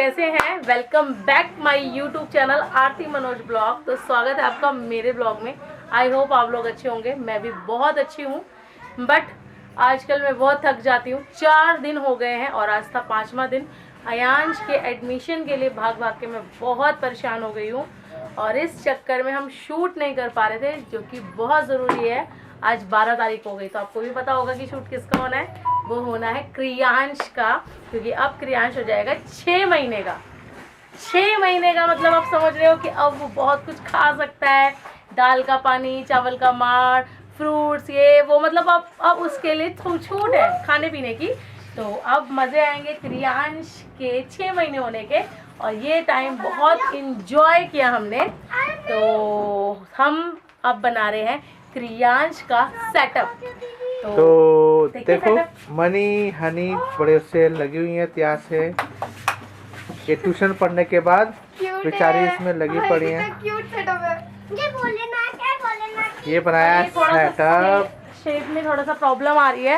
कैसे हैं? Welcome back my YouTube channel Aarti Manoj blog. तो स्वागत है आपका मेरे ब्लॉग में। आई होप आप लोग अच्छे होंगे। मैं भी बहुत अच्छी हूँ, बट आजकल मैं बहुत थक जाती हूँ। 4 दिन हो गए हैं और आज था 5वां दिन। अयांश के एडमिशन के लिए भाग भाग के मैं बहुत परेशान हो गई हूँ और इस चक्कर में हम शूट नहीं कर पा रहे थे, जो कि बहुत ज़रूरी है। आज 12 तारीख हो गई, तो आपको भी पता होगा कि शूट किसका होना है। वो होना है क्रियांश का, क्योंकि अब क्रियांश हो जाएगा 6 महीने का। 6 महीने का मतलब आप समझ रहे हो कि अब वो बहुत कुछ खा सकता है। दाल का पानी, चावल का मार, फ्रूट्स, ये वो, मतलब अब उसके लिए छूट है खाने पीने की। तो अब मज़े आएंगे क्रियांश के 6 महीने होने के, और ये टाइम बहुत इंजॉय किया हमने। तो हम अब बना रहे हैं क्रियांश का सेटअप। तो देखो मनी हनी बड़े से लगी हुई है तैयार से। ये ट्यूशन पढ़ने के बाद बेचारी इसमें लगी पड़ी है। ये बनाया सेटअप। शेप में थोड़ा सा प्रॉब्लम आ रही है।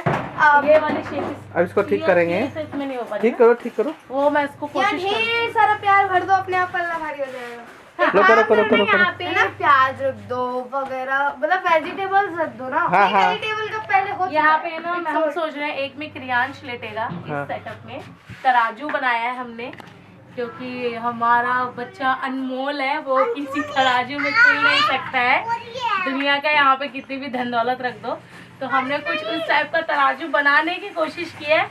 ये वाली शेप अब इसको ठीक करेंगे। इसमें नहीं हो पा ठीक करो। वो मैं इसको कोशिश ढेर सारा प्यार भर दो, अपने आप पल्ला भारी हो जाएगा। लो करो। यहाँ पे ना प्याज रख दो वगैरह, मतलब वेजिटेबल्स रख दो ना। हाँ। वेजिटेबल का पहले हो यहाँ पे ना हम सोच रहे हैं एक में क्रियांश लेटेगा। हाँ। इस सेटअप में तराजू बनाया है हमने, क्योंकि हमारा बच्चा अनमोल है, वो किसी तराजू में चल नहीं सकता है। दुनिया का यहाँ पे कितनी भी धन दौलत रख दो। तो हमने कुछ उस टाइप का तराजू बनाने की कोशिश की है।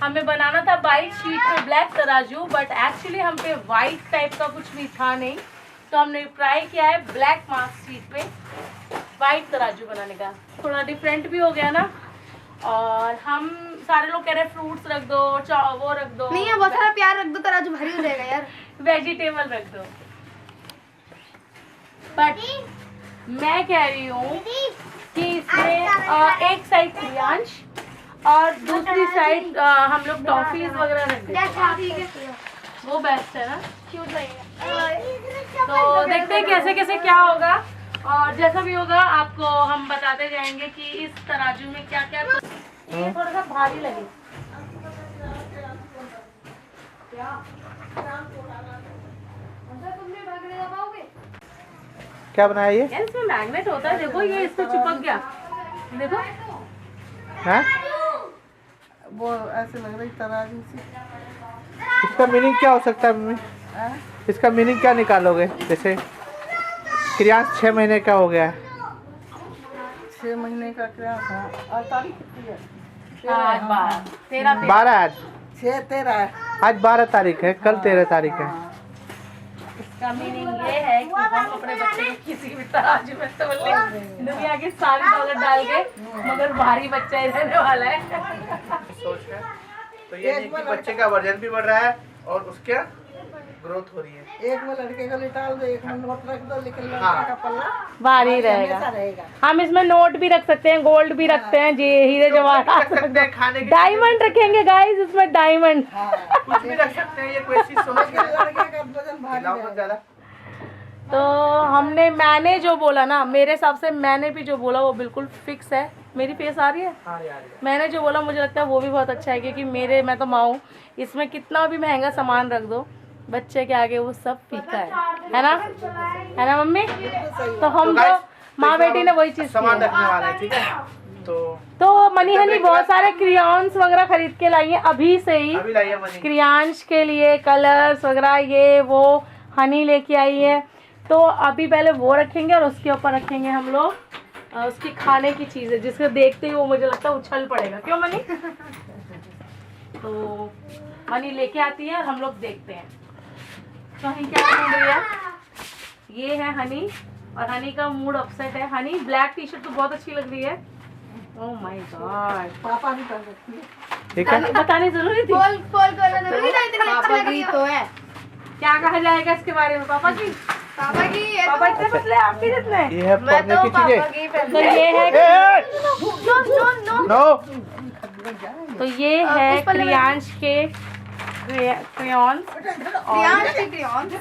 हमें बनाना था वाइट शीट पे ब्लैक तराजू, बट एक्चुअली हम पे वाइट टाइप का कुछ भी था नहीं, तो हमने ट्राई किया है ब्लैक मार्क शीट पे वाइट तराजू बनाने का। थोड़ा डिफरेंट भी हो गया ना। और हम सारे लोग कह रहे हैं फ्रूट्स रख दो, वो रख दो, नहीं है, बहुत सारा प्यार रख दो, तराजू भारी हो जाएगा यार। वेजिटेबल रख दो। बट मैं कह रही हूँ कि इसमें एक साइड क्रियांश और दूसरी साइड हम लोग टॉफीज वगैरह रख दें। वो बेस्ट है ना, क्यूट लगेगा। तो देखते हैं कैसे कैसे क्या होगा, और जैसा भी होगा आपको हम बताते जाएंगे कि इस तराजू में क्या क्या। ये थोड़ा सा भारी लगे। क्या बनाया ये? यार इसमें मैग्नेट होता है, देखो ये इससे चिपक गया, देखो। हाँ? वो ऐसे लग रही तराजू से। इसका मीनिंग क्या हो सकता है मम्मी? इसका मीनिंग क्या निकालोगे? जैसे क्रियांश 6 महीने का हो गया है। 6 महीने का क्या था? आज तारीख कितनी है? आज 12 12 आज 6-13 है। आज 12 तारीख है, कल 13 तारीख है। इसका मीनिंग ये है कि हम अपने बच्चे को किसी भी तराजू में तोल लें, दुनिया की सारी दौलत डाल के, मगर भारी बच्चा ही रहने वाला है। सोच है तो ये नहीं कि बच्चे का वजन भी बढ़ रहा है और उसके ग्रोथ हो रही है। एक में लड़के का निकाल दो, एक में नोट रख दो, लेकिन लड़का हाँ। का पल्ला भारी हमेशा रहेगा। हम इसमें नोट भी रख सकते हैं, गोल्ड भी रखते हैं जी, हीरे रख जवाहरात, सकते हैं, खाने की डायमंड रखेंगे गाइस इसमें, डायमंड। हाँ। कुछ भी रख सकते हैं। ये कोई चीज समझ लेकिन लड़के का वजन भारी हिलाओ मत रहेगा। ज्यादा। तो मैंने जो बोला ना, मेरे हिसाब से मैंने भी जो बोला वो बिल्कुल फिक्स है। मेरी फेस आ रही है? हाँ यार। मैंने जो बोला मुझे लगता है वो भी बहुत अच्छा है, क्योंकि मैं तो माँ हूँ। इसमें कितना भी महंगा सामान रख दो, बच्चे के आगे वो सब फीका है ना मम्मी? तो हम तो माँ बेटी ने वही चीज सामान की है। रखने वाला है, ठीक है। तो मनी हनी बहुत सारे क्रियॉन्स वगैरह खरीद के लाई है अभी से ही। अभी लाइए मनी। क्रियांश के लिए कलर्स वगैरह ये वो हनी लेके आई है। तो अभी पहले वो रखेंगे और उसके ऊपर रखेंगे हम लोग उसकी खाने की चीज़ें, जिसको देखते ही वो मुझे लगता है उछल पड़ेगा। क्यों मनी? तो मनी लेके आती है और हम लोग देखते हैं। तो हनी क्या ढूंढ रही है? ये है हनी, और हनी का मूड अपसेट है। हनी ब्लैक टी शर्ट तो बहुत अच्छी लग रही है। ओह माय गॉड, पापा भी कर सकती है। ठीक है। बतानी जरूरी थी। बोल जरूरी था, इतना अच्छा लग रही है। तो है। क्या कहा जाएगा इसके बारे में? पापा की पापा की ये पापा इतने पतले, आपके जितने? ये है मैं पढ़ने तो की पापा चीजें। की तो ये है नो। तो ये है क्रियांश के क्रेयॉन्स।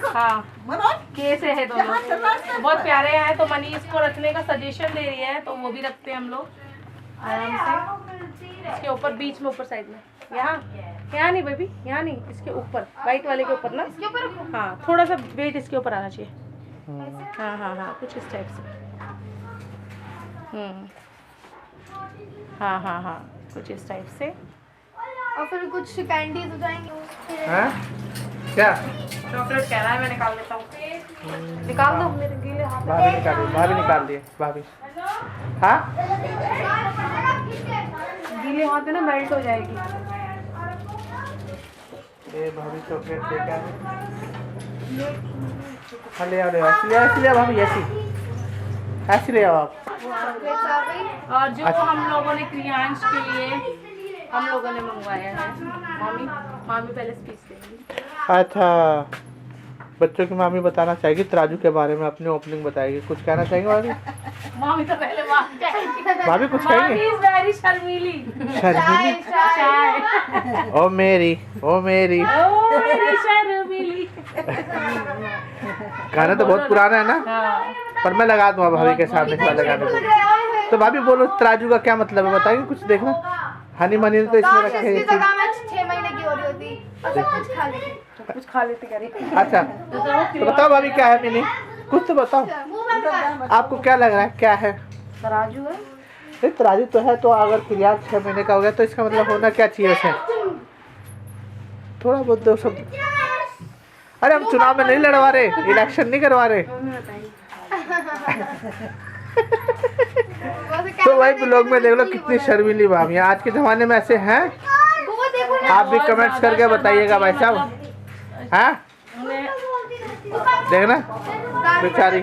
हाँ, के से है दोनों, बहुत प्यारे हैं। तो मनी इसको रखने का सजेशन दे रही है, तो वो भी रखते हैं हम लोग आराम से। इसके ऊपर बीच में, ऊपर साइड में, यहाँ यहाँ नहीं बेबी, यहाँ नहीं, इसके ऊपर, वाइट वाले के ऊपर ना। इसके ऊपर रखो। हाँ, थोड़ा सा वेट इसके ऊपर आना चाहिए। हम्म, हाँ हाँ हाँ, कुछ इस टाइप से। हाँ हाँ हाँ, कुछ इस टाइप से। और फिर कुछ कैंडीज हो जाएंगे। हैं? क्या चॉकलेट कह रहा है, मैं निकाल देता हूँ। निकाल दो मेरे गीले हाथ। भाभी निकाल दिए भाभी। हाँ गीले हाथ में ना मेल्ट हो जाएगी। ये भाभी चॉकलेट लेके आए। हाँ ले आओ ऐसी ले आओ भाभी, ऐसी ले आओ आप। चॉकलेट्स आ गई। और जो हम लोगों ने क्रियांश के लिए हम लोगों ने मंगवाया है, मामी पहले स्पीच देंगी। अच्छा, बच्चों की मामी बताना चाहेगी तराजू के बारे में, अपनी ओपनिंग बताएगी। कुछ कहना चाहेंगे भाभी? मामी तो पहले बात कहेंगी। भाभी कुछ मामी कहेंगे? Is very शर्मीली। शर्मीली? शाय। ओ मेरी ओ मेरी शर्मीली। गाना तो बहुत पुराना है ना, हाँ। पर मैं लगा दूंगा भाभी के सामने इस वाले गाने को। तो भाभी बोलो तराजू का क्या मतलब है, बताएंगे कुछ? देखना हनी मनी तो इसमें रखे इसकी हैं। जगह मैं 6 महीने की हो रही होती और सब कुछ खा लेती। कुछ खा लेते कह रही। अच्छा तो बताओ भाभी क्या है मीनिंग, कुछ तो बताओ। मुंह बंद कर। आपको क्या लग रहा है क्या है? तराजू है। नहीं तराजू तो है, तो अगर क्रिया 6 महीने का हो गया तो इसका मतलब होना क्या चाहिए उसे? थोड़ा बहुत दो शब्द। अरे हम चुनाव में नहीं लड़वा रहे, इलेक्शन नहीं करवा रहे। तो भाई ब्लॉग में देख लो कितनी शर्मीली भाभी। आज के जमाने में ऐसे हैं? वो देखो ना। आप भी कमेंट्स करके बताइएगा भाई साहब। हाँ देखना बेचारी।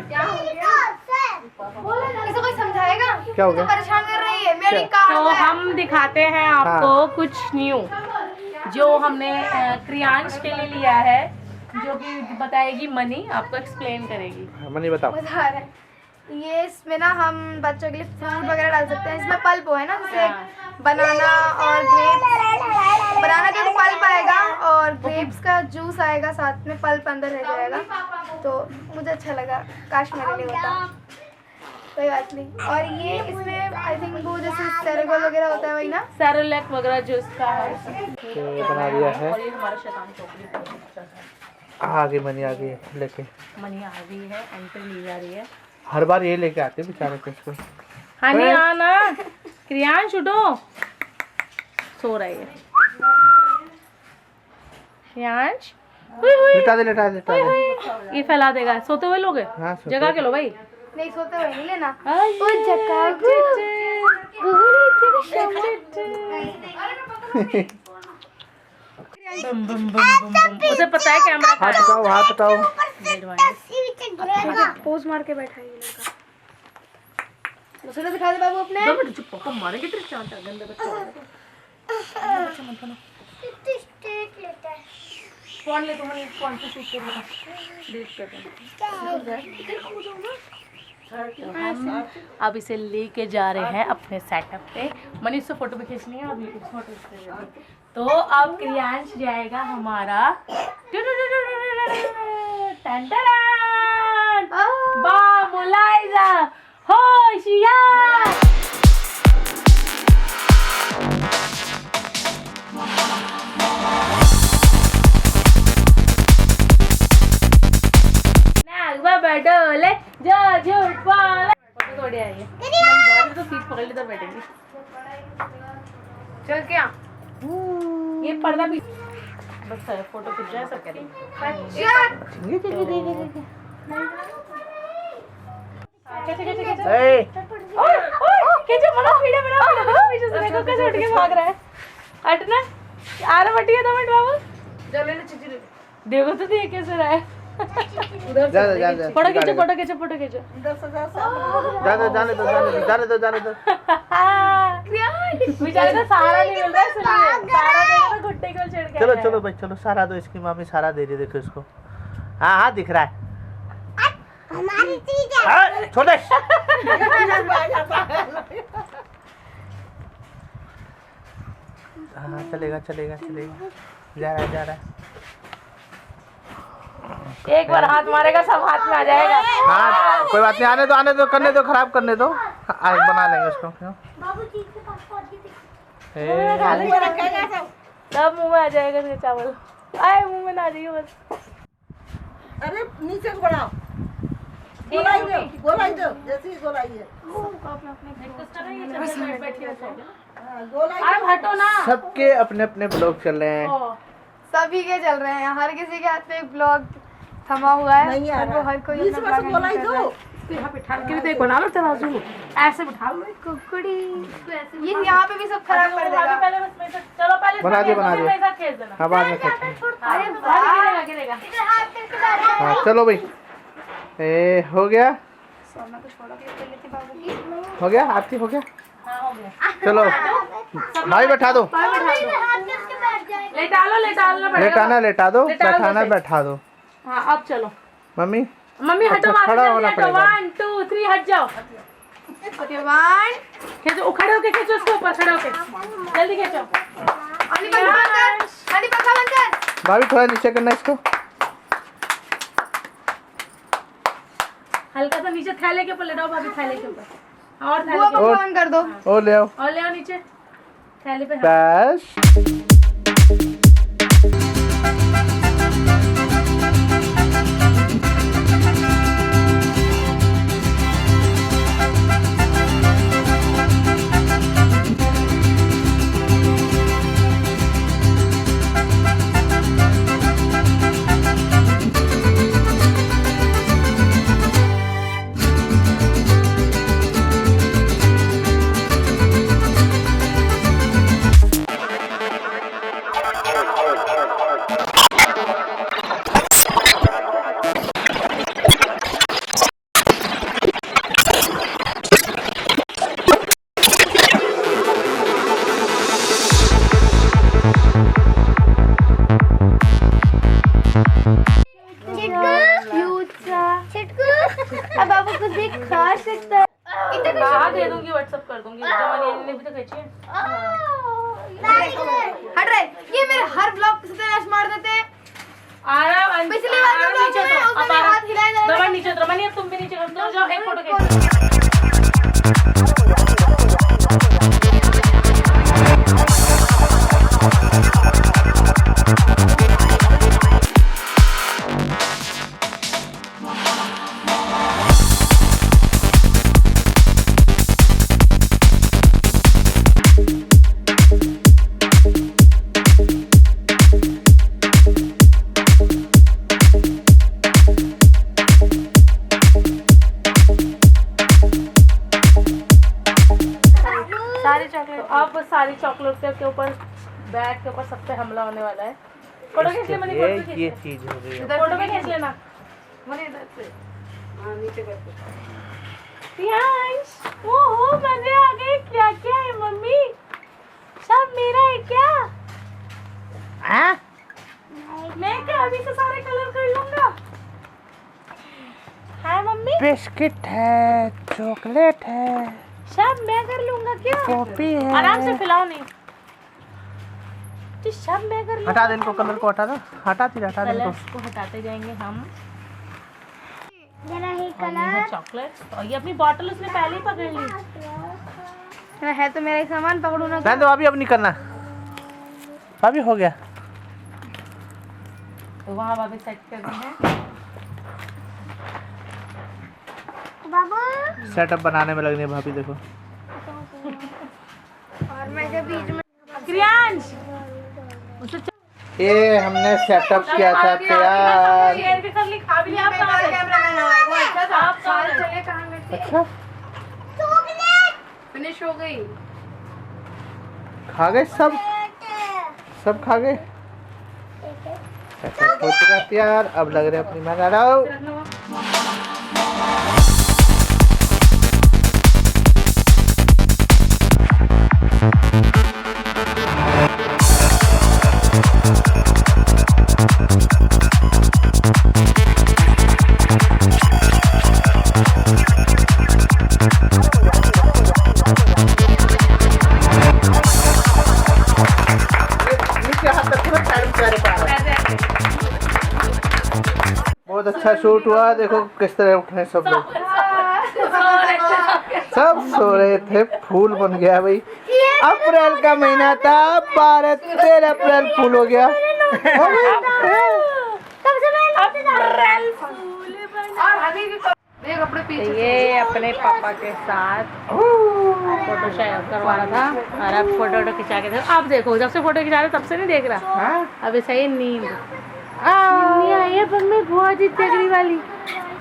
इसे कोई समझाएगा? क्या हो गया? तो परेशान कर रही है मेरी क्या? कार। तो हम दिखाते हैं आपको कुछ न्यू जो हमने क्रियांश के लिए लिया है, जो कि बताएगी मनी, आपको एक्सप्लेन करेगी। मनी बताओ। मजा आ रहा है। ये इसमें ना हम बच्चों के लिए फ्रूट वगैरह डाल सकते हैं। इसमें पल्प है ना, जैसे बनाना और ग्रेप्स। बनाना का पल्प आएगा और ग्रेप्स का जूस आएगा, साथ में पल्प अंदर रह जाएगा। तो मुझे अच्छा लगा, काश मेरे लिए होता। कोई बात नहीं। और ये इसमें आई थिंक वो जैसे सेरेगोल वगैरह होता है वही ना, सेरोलैक वगैरह जो इसका है। तो बना दिया है। और ये हमारा शैतान चॉकलेट आगे मनी आ गई लेके। मनी आ गई है, एंट्री ली जा रही है। हर बार ये लेके आते हैं बेचारे को इसको। हनी आना, क्रियांश उठो, सो रही है क्रियांश। लिटा दे। ये फैला देगा, सोते हुए लोगे। हाँ, सोते जगह के लो भाई। नहीं सोते हुए नहीं लेना। उसे पता है कैमरा हाथ उठाओ, हाथ उठाओ। पोज मार के बैठा है ये लड़का। दूसरा दिखा दे बाबू अपने। 2 मिनट चुप पापा मारेंगे तेरे चांटा गंदे बच्चे। बच्चा मत बना। फोन ले, तुम फोन से शूट कर लेना, डिलीट कर देना। हम अब इसे लेके जा रहे हैं अपने सेटअप पे। मनीष से फोटो भी खींचनी है, अभी फोटो। तो अब क्रियांश जाएगा हमारा बामुलाइजा होशियार। बैठोले जो झूठ बोले। फोटो थोड़ी आई है, तो सीट पकड़ ली तो बैठेंगे। चल क्या ये पर्दा भी बस है, फोटो खींच जाए सब करेंगे। भाग रहा है। हटना आ रहा, बटिया 2 मिनट बाबू। देखो तो ये कैसे रहा है। फोटो खींचो। जाने दो। बेचारे को सहारा नहीं मिल रहा है, इसलिए सहारा देगा तो घुट्टे को छेड़ के। चलो भाई चलो, सहारा दो। इसकी मामी सहारा दे रही है, देखो इसको। हाँ दिख रहा है। हमारी चीज है। छोटे हाँ चलेगा। जा रहा है। एक बार हाथ मारेगा सब हाथ में आ जाएगा। हाँ कोई बात नहीं, आने दो, करने दो, खराब करने दो। आज बना लेंगे उसको। क्यों? सब मुंह में आ जाएगा इसके चावल। आए मुंह में ना आ जाइए बस। अरे नीचे को बढ़ाओ, गोलाई दो जैसी गोलाई है। गोलाई आप हटो ना। सबके अपने अपने ब्लॉग चल रहे हैं। सभी के चल रहे हैं, हर किसी के हाथ में एक ब्लॉग थमा हुआ है नहीं आ और वो रहा। हर कोई बीच अपना में से vlog गोलाई handle कर रहा दो। है। यहाँ बिठा के भी तो एक बना लो तराजू, ऐसे बिठा लो। कुकड़ी ये यहाँ पे भी सब खराब कर देगा। पहले बस मेरे साथ चलो, पहले बना दिए, बना दिए। मेरे साथ खींच देना। हाँ बाद में खेलते हैं। अरे गिरेगा गिरेगा। हाँ चलो भाई, ए हो गया, सोना तो छोड़ो, क्लिप कर लेते बाबू की। हो गया, आरती हो गया। हाँ हो गया। चलो भाई बैठा दो, लेटालना पड़ेगा। लेटा दो, लेटा दो बैठाना सही। बैठा दो। हाँ अब चलो। मम्मी मम्मी हटो, अच्छा, मार खड़ा होना पड़ेगा। 1 2 3 हट जाओ। ओके 1 खींचो, खड़े होके खींचो उसके ऊपर, खड़े होके जल्दी खींचो। आनी पंखा बंद कर, आनी पंखा बंद कर। भाभी थोड़ा नीचे करना इसको। हल्का सा नीचे थैले के ऊपर ले जाओ भाभी, थैले के ऊपर। और थैले बुआ के पंखा बंद कर दो। और ले आओ और ले आओ नीचे थैले पे। बस। अब बाबू कुछ भी खा सकता है। कहाँ दे दूंगी, व्हाट्सएप कर दूंगी। जमानी ने भी तो खींची है। हट रहे, ये मेरे हर ब्लॉग से सत्यानाश मार देते हैं। पिछली बार जो ब्लॉग में उसने मेरे हाथ हिलाए जा रहे हैं। नीचे उतरो, मनी अब तुम भी नीचे उतरो जाओ, एक फोटो खींचो। अब सारी चॉकलेट के ऊपर, बैग के ऊपर सब पे हमला होने वाला है। फोटो खींच ले मनी, फोटो खींच ये ले। चीज हो गई है। फोटो में खींच लेना मनी, इधर से। हाँ नीचे करके। प्रियांश, ओहो मजे आ गए। क्या क्या है मम्मी, सब मेरा है क्या? हाँ? मैं क्या अभी से सारे कलर कर लूंगा? है मम्मी, बिस्किट है, चॉकलेट है, सब मैं कर लूंगा क्या? कॉपी है। आराम से खिलाओ, नहीं तो सब मैं कर लूंगा। हटा दे इनको, कलर को हटा दो, हटा दे इनको। कलर्स को हटाते जाएंगे हम। और ये है चॉकलेट, और ये अपनी बॉटल उसने पहले ही पकड़ ली। है तो मेरा ही सामान, पकड़ू ना। रहने दो अभी, अब नहीं करना। अभी हो गया। तो वहाँ भाभी सेट कर दी है। सेटअप बनाने में लग रही है भाभी, देखो। और मैं जब बीच में क्रियांश, उसे ये हमने सेटअप किया था तैयार। शेयर भी कर ली, खा भी लिया। आप कहाँ गए? वो अच्छा था। आप कहाँ गए? चले कहाँ गए? अच्छा फिनिश हो गई। खा गए सब, सब खा गए। सेटअप हो चुका तैयार, अब लग रहे अपनी मैं रहा हूँ। बहुत अच्छा शूट हुआ, देखो किस तरह उठे सब लोग। सब सो रहे थे, फूल बन गया भाई। अप्रैल का महीना था, 12-13 अप्रैल फूल हो गया। ये अपने पापा के साथ फोटो शेयर करवा रहा था और अब फोटो खिंचा के अब देखो, जब से फोटो खिंचा रहे तब से नहीं देख रहा। अब ऐसा ही नींद आई है पर मैं बहुत ही तगड़ी वाली।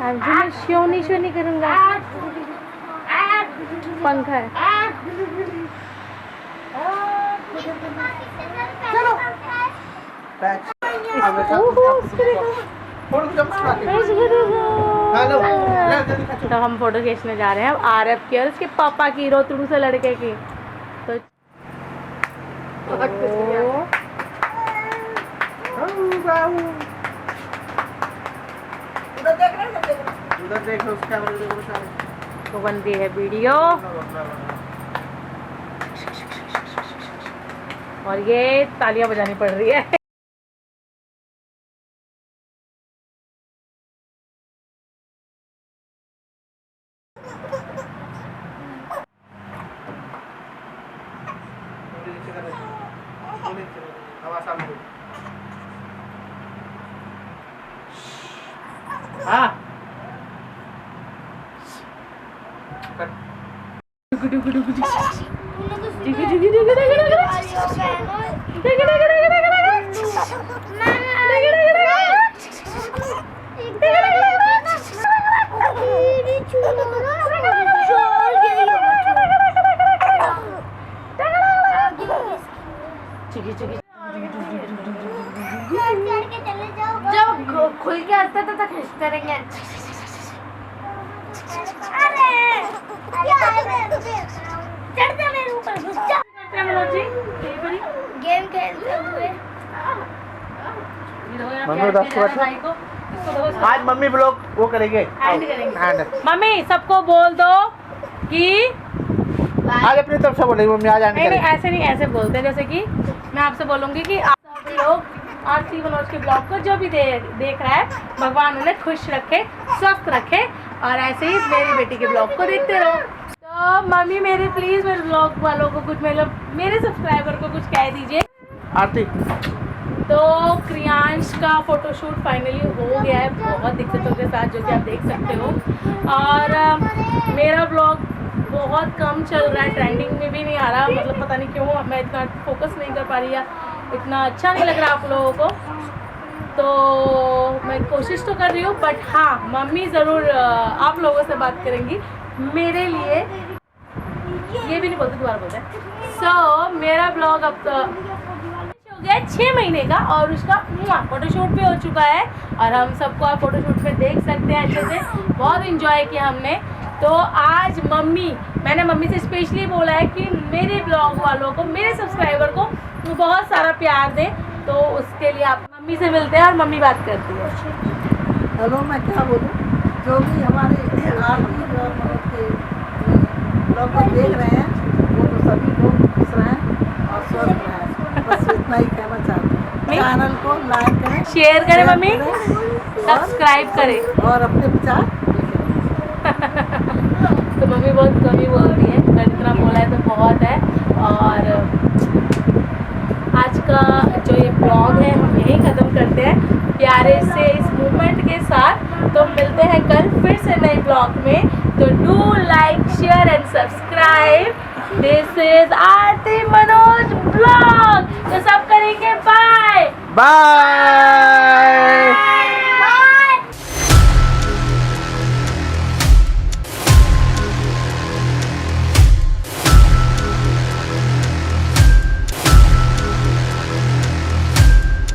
आज मैं शोनी करूँगा। पंखा है। तो हम फोटो खींचने जा रहे हैं अब आरएफ की और उसके पापा की, रोतड़ू से लड़के की। तो उधर देखो, उस कैमरे में देखो सारे। तो बनती है वीडियो और ये तालियां बजानी पड़ रही है। हाँ जब खुल के आता था तो खींचते रहेंगे। गेम खेलते हुए मम्मी 10 आज मम्मी ब्लॉग वो करेंगे। मम्मी सबको बोल दो कि आज अपनी तरफ से बोलेगी मम्मी, आज आने नहीं ऐसे नहीं, ऐसे बोलते हैं जैसे कि मैं आपसे बोलूँगी कि आप सब लोग आरती मनोज के ब्लॉग को जो भी देख रहा है, भगवान उन्हें खुश रखे, स्वस्थ रखे और ऐसे ही मेरी बेटी के ब्लॉग को देखते रहो। तो मम्मी मेरे प्लीज़ मेरे ब्लॉग वालों को कुछ, मतलब मेरे सब्सक्राइबर को कुछ कह दीजिए। आरती तो क्रियांश का फोटोशूट फाइनली हो गया है बहुत दिक्कतों के साथ, जो कि आप देख सकते हो। और मेरा ब्लॉग बहुत कम चल रहा है, ट्रेंडिंग में भी नहीं आ रहा, मतलब पता नहीं क्यों मैं इतना फोकस नहीं कर पा रही है, इतना अच्छा नहीं लग रहा आप लोगों को। तो मैं कोशिश तो कर रही हूँ, बट हाँ मम्मी ज़रूर आप लोगों से बात करेंगी मेरे लिए। ये भी नहीं बोलते, दोबारा बोलते हैं। सो मेरा ब्लॉग अब तो हो गया 6 महीने का और उसका फोटोशूट भी हो चुका है और हम सबको आप फोटोशूट पे देख सकते हैं अच्छे से। बहुत इंजॉय किया हमने। तो आज मैंने मम्मी से स्पेशली बोला है कि मेरे ब्लॉग वालों को, मेरे सब्सक्राइबर को बहुत सारा प्यार दें, तो उसके लिए आप मम्मी से मिलते हैं और मम्मी बात करती है। हेलो, मैं क्या बोलूँ, जो भी हमारे आरती और मनोज के ब्लॉग को देख रहे हैं वो तो सभी लोग खुश रहें और स्वस्थ रहें, बस इतना ही कहना चाहते हैं। चैनल को लाइक करें, शेयर करें मम्मी, सब्सक्राइब करें और अपने विचार। तो मम्मी बहुत कम ही बोलती है, मैं इतना बोला है तो बहुत है। और आज का जो ये ब्लॉग है हम यहीं ख़त्म करते हैं प्यारे से इस मूवमेंट के साथ। तो मिलते हैं कल फिर से नए ब्लॉग में। तो do like, share and subscribe. This is Aarti Manoj blog. तो सब करेंगे बाय बाय।